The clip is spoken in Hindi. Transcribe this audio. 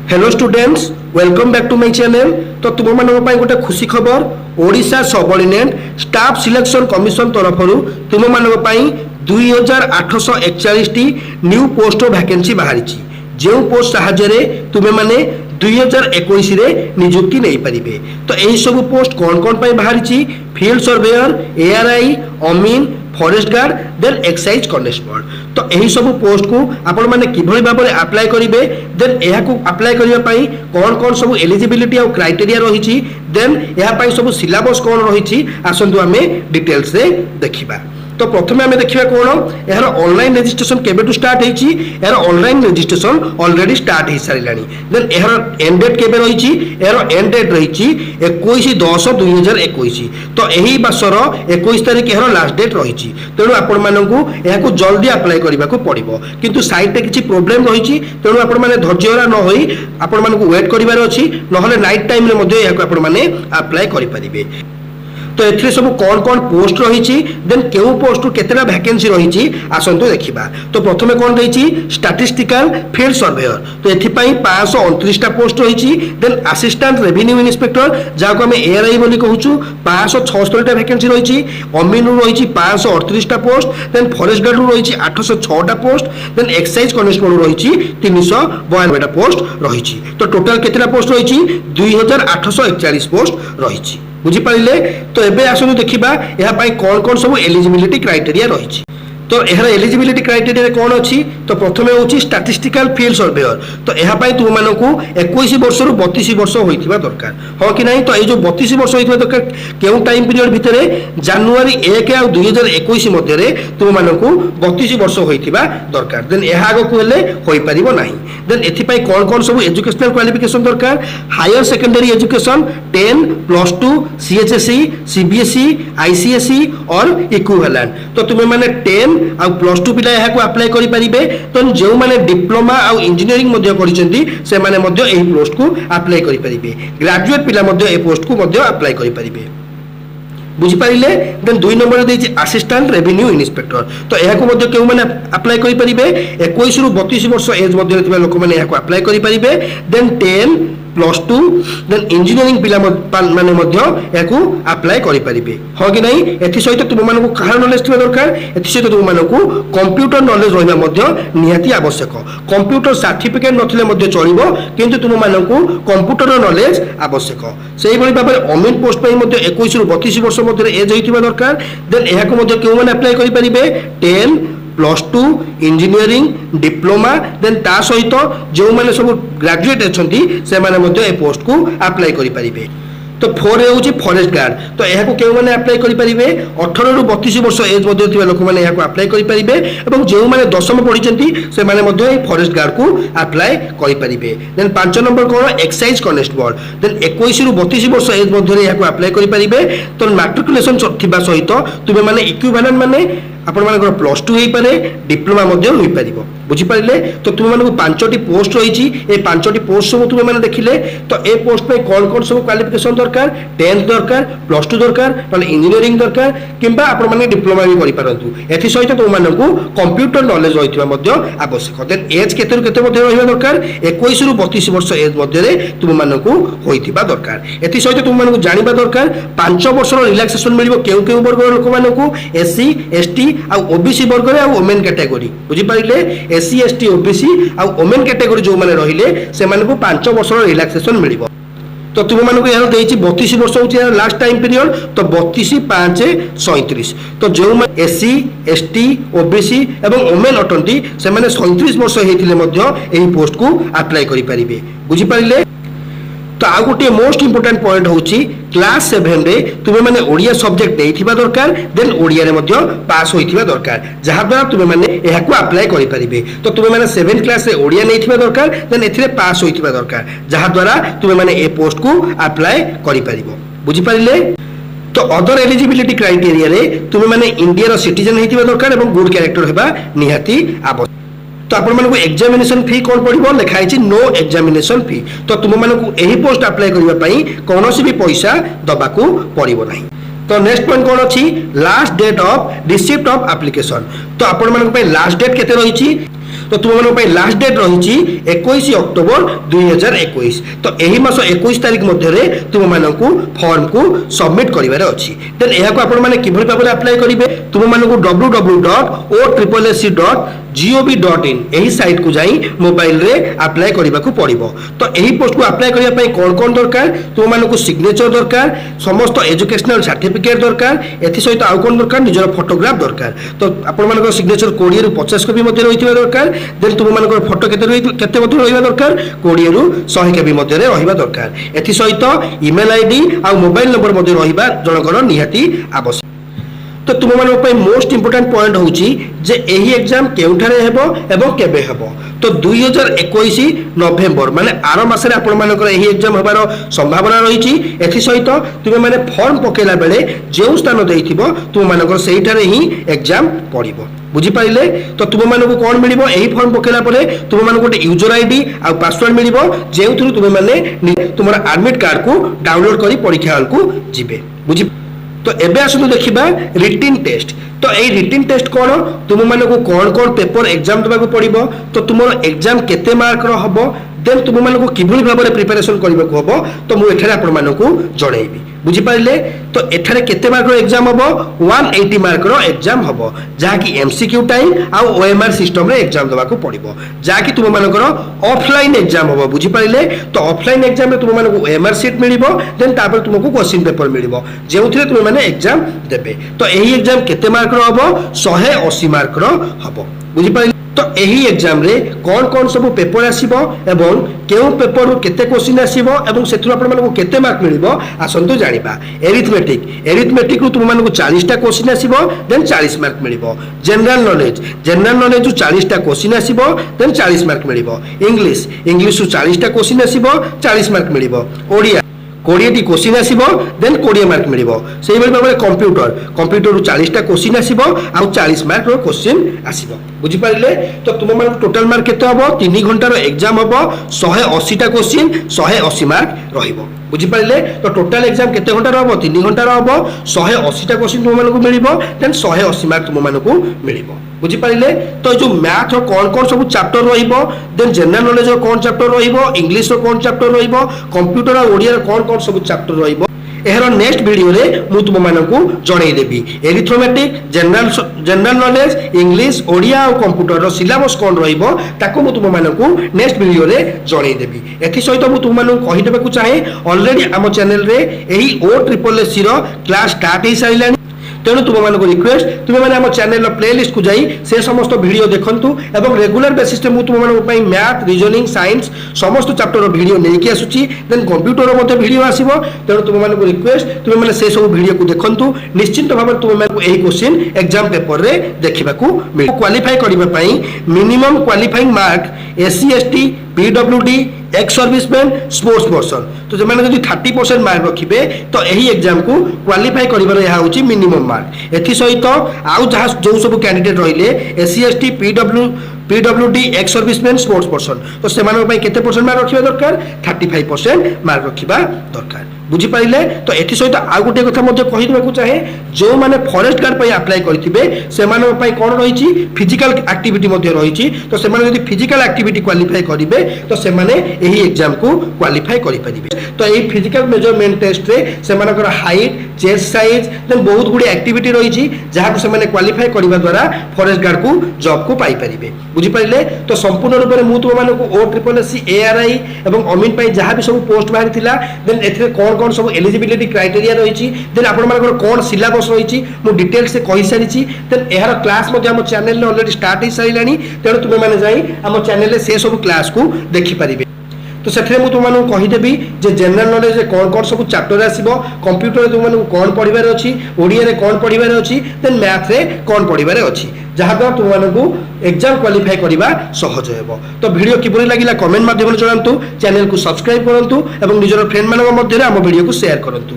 Hello students, welcome back to my channel. तो तुम मान गोटे खुशी खबर Odisha subordinate staff selection commission तरफ तुम मान 2841 टी न्यू पोस्ट वैकेंसी बाहरी जो पोस्ट साहाय्य तुम मैंने 2021 रे नियुक्ति नहीं पारिबे। तो यही सब पोस्ट कौन कौन पाई बाहरी फील्ड सर्वेयर, एआरआई, अमीन, forest guard, then excise constable. तो यही सब पोस्ट को आपण माने किभली भाबरे अप्लाई करिवे, देन एहा को अप्लाई करिया पई कौन कौन सब एलिजिबिलिटी और क्राइटेरिया रही, देन एहा पई सब सिलेबस कौन रही आसंतु आमे डिटेल्स रे देखिबा। तो प्रथमे आमे देखिबा कोन यार ऑनलाइन रजिस्ट्रेशन केबेटू स्टार्ट हेची। यार ऑनलाइन रजिस्ट्रेशन ऑलरेडी स्टार्ट हे सारिलानी। देन यार एंड डेट केबे रहिची, यार एंड डेट रहिची 21/10/2021। तो एही मासर 21 तारिख यार लास्ट डेट रहिची। तेणु आपण माननकु एहाकु जल्दी अप्लाई करबा को पड़िबो, किंतु साइट रे किछि प्रॉब्लम रहिची। तेणु आपण माने धैर्यहरा न होई आपण मानकु वेट करिवार अछि, नहले नाइट टाइम रे मध्ये एहाकु आपण माने अप्लाई करि परिबे। तो एथरे सब कौन कौन पोस्ट रही, देन केउ पोस्ट केतेटा वैकेंसी रही आसंतु देखिबा। तो प्रथमे कौन रही स्टैटिस्टिकल फील्ड सर्वेयर। तो एथि पई 529 टा पोस्ट रही। देन असिस्टेंट रेवेन्यू इंस्पेक्टर जाको हम एआरआई बोली कहूछु 576 टा वैकेंसी रही। अमीन रही 538 टा पोस्ट। देन फॉरेस्ट गार्ड रही 806 टा पोस्ट। देन एक्साइज कॉन्स्टेबल रही 392 टा पोस्ट रही। तो टोटल केतेटा पोस्ट रही 2841 पोस्ट रही। बुझीपारे। तो एबे आसनु देखिबा यहाँ पाई कौन कौन सब एलिजिबिलिटी क्राइटेरिया रही। तो यार एलिजिबिलिटी क्राइटेरिया कौन अच्छी, तो प्रथमे होची स्टैटिस्टिकल फील्ड सर्वेयर। तो यहाँ पाई तुम मानकु 21 वर्ष रु 32 वर्ष होइथिबा दरकार, हाँ कि नहीं। तो ये जो 32 वर्ष होइथिबा दरकार केउ टाइम पीरियड भितरे जनवरी 1 और 2021 मध्य तुम मानकु 32 वर्ष होइथिबा दरकार। देन यह आगकु हेले होई परिबो नाही। देन एथि पाई कौन कौन सब एजुकेशनल क्वालिफिकेशन दरकार, higher secondary education 10 +2 CHSE, CBSE, ICSE और इक्विवेलेंट। तो तुम माने 10 आउ +2 पिला यहाँ को अप्लाई करि परिबे। तो जो माने डिप्लोमा आउ इंजीनियरिंग मध्य करिसेंती से माने मध्य एही पोस्ट को अप्लाई करि परिबे। ग्रेजुएट पिला मध्य ए पोस्ट को मध्य अप्लाई करि परिबे। बुझी पारिले। देन 2 नंबर देछि असिस्टेंट रेवेन्यू इंस्पेक्टर। तो यहाँ को मध्य केउ माने अप्लाई करि परिबे 21 रु 32 वर्ष एज मध्य थिबा लोक माने यहाँ को अप्लाई करि परिबे। देन 10 +2 देन इंजीनियरिंग पिला माने मध्य याकू अप्लाई करि परिबे, हाँ कि नहीं। एथि सहित तुम मानकु कहार नॉलेज थिबा दरकार, एथि सहित तुम मानकु कंप्यूटर नॉलेज रहिबा मध्य निहाती आवश्यक। कंप्यूटर सर्टिफिकेट नथिले मध्य चलिबो, किंतु तुम मानकु कंप्यूटर नॉलेज आवश्यक। सेही भली भाबरे अमीन पोस्ट पई मध्य 21 रु 32 वर्ष मध्य एज होइथिबा दरकार। देन याकू मध्य केउ माने अप्लाई करि परिबे 10 +2 इंजीनियरिंग, डिप्लोमा। देन ता सहित जो माने सब ग्रेजुएट अछंती से माने मध्य ए पोस्ट को अप्लाई करि परिबे। तो 4 होची फॉरेस्ट गार्ड। तो यहाँ को केउ माने अप्लाई करि परिबे 18 रु 32 वर्ष एज मध्य थिबा लोक माने यहाँ को अप्लाई करि परिबे, एवं जो माने 10म पढिचंती से माने मध्य ए फॉरेस्ट गार्ड को अप्लाई करि परिबे। देन 5 नंबर कोन एक्साइज कॉन्स्टेबल। देन 21 रु 32 वर्ष एज मध्य यहाँ को अप्लाई करि परिबे। तो मैट्रिकुलेशन थिबा सहित तुमे माने इक्विवेलेंट माने आपण मानकर +2 होई पारे, डिप्लोमा मध्य होई परिबो। बुझी पारिले। तो तुम मानकु 5टी पोस्ट रही। ए 5टी पोस्ट सब तुम माने देखिले। तो ए पोस्ट पे कौन कौन सब क्वालिफिकेशन दरकार, 10th दरकार, +2 दरकार, माने इंजीनियरिंग दरकार, किंबा आपण माने डिप्लोमा भी करि पारंतु। एथि सहित तुम मानकु कंप्यूटर नॉलेज रहितबा मध्य आवश्यक। देन एज केते रु केते मध्य रहिबा दरकार 21 रु 32 वर्ष एज मध्य रे तुम मानकु होइतिबा दरकार। एथि सहित तुम मानकु जानिबा दरकार 5 वर्ष रिलैक्सेशन मिलिबो केउ केउ वर्ग लोक मानकु एससी, एसटी आ ओबीसी वर्ग रे आ वुमेन कैटेगरी। बुझी पारिले। एससी, एसटी, ओबीसी आ वुमेन कैटेगरी जो माने रहिले से मानकु 5 वर्ष रिलैक्सेशन मिलिबो। तो तुम मानकु यार देछि 32 वर्ष होछि लास्ट टाइम पीरियड। तो 32/5/37। तो जो माने एससी, एसटी, ओबीसी एवं वुमेन अटंती से माने 37 वर्ष हेतिले मध्य एही पोस्ट को अप्लाई करि परिबे। बुझी पारिले। तो आ गोटे मोस्ट इंपोर्टेंट पॉइंट होची क्लास 7 रे तुमे माने ओडिया सब्जेक्ट देथिबा दरकार। देन ओडिया रे मध्य पास होइथिबा दरकार, जहा द्वारा तुमे माने एहा को अप्लाई करि परिबे। तो तुमे माने 7th क्लास रे ओडिया नेथिबा दरकार। देन एथिरे पास होइथिबा दरकार, जहा द्वारा तुमे माने ए पोस्ट को अप्लाई करि परिबो। बुझी पारिले। तो अदर एलिजिबिलिटी क्राइटेरिया रे तुमे माने इंडिया रो सिटीजन हेथिबा दरकार एवं गुड कैरेक्टर हेबा निहाती आवश्यक। तो आपण मानकु एग्जामिनेशन फी कोन पड़िबो लिखाई छि नो एग्जामिनेशन फी। तो तुम मानकु एही पोस्ट अप्लाई करिवा पई कोनोसी भी पैसा दबाकू पड़िबो नाही। तो नेक्स्ट पॉइंट कौन अच्छी last date of receipt of application. तो आपण मानक पे लास्ट डेट केते रही तो तुम मानक पे लास्ट डेट रही 21 अक्टोबर 2021। तो यही मास 21 तारीख मध्य तुम मानक फॉर्म को सबमिट करिवारे अछि। देन एहा को आपण माने किभली भाबरे अप्लाई करिवे तुम मानक www.occc.gov.in एही साइट को जाई मोबाइल रे अप्लाई करिबा को पड़िबो। तो एही पोस्ट को अप्लाई करिया पई कोन दरकार तुम मानक सिग्नेचर दरकार समस्त एजुकेशनल सर्टिफिकेट दरकार एथि सहित आउ कोन दरकार निजर फोटोग्राफ दरकार। तो आपण मानक सिग्नेचर 20 रु 50 कॉपी मध्ये रहिथिबा दरकार। देन तुम मानक फोटो केते मध्ये रहिबा दरकार 20 रु 100 कॉपी मध्ये रहिबा दरकार। एथि सहित ईमेल आईडी आ मोबाइल नंबर मध्ये रहिबा जनकर निहाती आवश्यक। तो तुम मानक पे मोस्ट इंपोर्टेंट पॉइंट होउची जे एही एग्जाम केउठारे हेबो एवं केबे हेबो। तो 2021 नवेम्बर माने आरो मासरे आपण मानकर एही एग्जाम हेबार संभावना रहिची। एथि सहित तुम माने फॉर्म पकेला बेले जेउ स्थान देइथिबो तुम मानकर सेहिठारे ही एग्जाम पड़िबो। बुझी पाइले। तो तुम मानक कोन मिलिबो एही फॉर्म पकेला परे तुम मानक गोटे यूजर आईडी आ पासवर्ड मिलिबो जेउ थ्रू तुम माने तुमर एडमिट कार्ड को डाउनलोड करी परीक्षा हॉल को जिबे। बुझी। तो एबे आसु देखिबा रिटिन टेस्ट। तो ए रिटिन टेस्ट कोन तुम मानक कोन कोन पेपर एग्जाम देबा को पड़िबो तो तुमर एग्जाम केते मार्क रो हबो देन तुम मानक किभली भाबरे प्रिपरेशन करबा को हबो तो मु एठारे आपण मानक जणैबी। बुझी पाइले। तो एठारे केते मार्क रो एग्जाम हबो 180 मार्क रो एग्जाम हबो जहा कि एमसीक्यू टाइम आ ओएमआर सिस्टम रे एग्जाम देबा को पड़िबो जहा कि तुम मानकर ऑफलाइन एग्जाम हबो। बुझी पाइले। तो ऑफलाइन एग्जाम रे तुम मानक ओएमआर सीट मिलिबो देन तापर तुमको क्वेश्चन पेपर मिलिबो जेउथिरे तुम माने एग्जाम देबे। तो एही एग्जाम केते मार्क रो हबो 180 मार्क रो हबो। बुझी पाइले। तो एही एग्जाम रे कोन कोन सब पेपर आसीबो एवं केउ पेपर रो केते क्वेश्चन आसीबो एवं सेथु आपण मानक केते मार्क मिलिबो आसंतु जानिबा। एरिथमेटिक रो तुम मानक 40 टा क्वेश्चन आसीबो देन 40 मार्क मिलिबो। जनरल नॉलेज रो 40 टा क्वेश्चन आसीबो देन 40 मार्क मिलिबो। इंग्लिश रो 40 टा क्वेश्चन आसीबो 40 मार्क मिलिबो। ओडिया 20 टी क्वेश्चन आसीबो देन 20 मार्क मिलिबो। सेही बेले भाबरे कंप्यूटर रो 40 टा क्वेश्चन आसीबो आ 40 मार्क रो क्वेश्चन आसीबो। बुझी पाइले। तो तुम मानक टोटल मार्क केते हबो 3 घंटा रो एग्जाम हबो 180 टा क्वेश्चन 180 मार्क रहिबो। बुझी पाइले। तो टोटल एग्जाम केते घंटा रो हबो 3 घंटा रो हबो 180 टा क्वेश्चन तुम मानक मिलिबो देन 180 मार्क तुम मानक मिलिबो। बुझी पाइले। तो जो मैथ रो कोन कोन सब चैप्टर रहिबो देन जनरल नॉलेज रो कोन चैप्टर रहिबो इंग्लिश रो कोन चैप्टर रहिबो कंप्यूटर और ओडिया रो कोन कोन सब चैप्टर रहिबो एहर नेक्स्ट वीडियो रे मु तुम मानकू जणै देबी। Arithmetic general knowledge English Odia और कंप्यूटर रो सिलेबस कोन रहिबो ताको मु तुम मानकू नेक्स्ट वीडियो रे जणै देबी। एथि सहित मु तुम मानकू कहि देबा को चाहे ऑलरेडी हम चैनल रे एही OSSC रो क्लास स्टार्ट हे साइलानी। तेणु तुम मानक रिक्वेस्ट तुम मैंने आम चैनल प्लेलिस्ट को जाई से समस्त वीडियो देखंतु एवं रेगुलर बेसिस मु तुम मानक पई मैथ रीजनिंग साइंस समस्त चैप्टर वीडियो लेके आसुची देन कंप्यूटर मते वीडियो आसीबो। तेणु तुम मानक रिक्वेस्ट तुम मैंने से सब वीडियो को देखंतु निश्चित भाव तुम मानक एही क्वेश्चन एग्जाम पेपर रे देखिबा को मिल। क्वालिफाई करबा पई minimum qualifying mark SC ST PWD ex serviceman sports person. तो जो मैंने 30% मार्क रखिबे तो एही एग्जाम को क्वालिफाई करिबार यहा होची मिनिमम मार्क। एथि सहित आउ जहा जो सब कैंडिडेट रहिले SC ST PWD ex serviceman sports person तो से मानक पई केते परसेंट मार्क रखिबा दरकार 35% मार्क रखिबा दरकार। बुझी पाइले। तो एथि सहित आ गोटे कथा मध्ये कहि देबा को चाहे जो माने फॉरेस्ट गार्ड पई अप्लाई करथिबे से मानक पई कोन रहिची फिजिकल एक्टिविटी मध्ये रहिची। तो से माने यदि फिजिकल एक्टिविटी क्वालिफाई करिवे तो से माने एही एग्जाम को क्वालिफाई करि परिबे। तो एही फिजिकल मेजरमेंट टेस्ट रे से मानकर हाइट चेस्ट साइज देन बहुत गुडी एक्टिविटी रहिची जहा को से माने क्वालिफाई करिबा द्वारा फॉरेस्ट गार्ड को जॉब को पाई परिबे। बुझी पाइले। तो संपूर्ण रूप में मु तुम मानक OSSC ARI एवं अमीन पई जहा भी सब पोस्ट बाहर थिला देन एथरे कोन कोन सब एलिजिबिलिटी क्राइटेरिया रहिची देन आपण मानकर कोन सिलेबस रहिची मु डिटेल से कहि सारिची देन एहार क्लास मध्ये हम चैनल रे ऑलरेडी स्टार्ट हे साइलानी। तेणु तुमे माने जाई हम चैनल रे से सब क्लास को देखि परिबे। तो से तुम मानक कहीदेवी जे जनरल नॉलेज रे कौन कौन सब चैप्टर आसीबो कंप्यूटर रे तुम मानक कौन पढ़िबार अछि ओडिया रे कौन पढ़िबार अछि देन मैथ रे कौन पढ़िबार अछि जहाँ द्वारा तुम मानक एग्जाम क्वालिफाई करबा सहज हेबो। तो वीडियो किपरि लागिला कमेंट माध्यम रे जणांतु चैनल को सब्सक्राइब करंतु एवं निजर फ्रेंड मानक मध्य रे हम वीडियो को शेयर करंतु।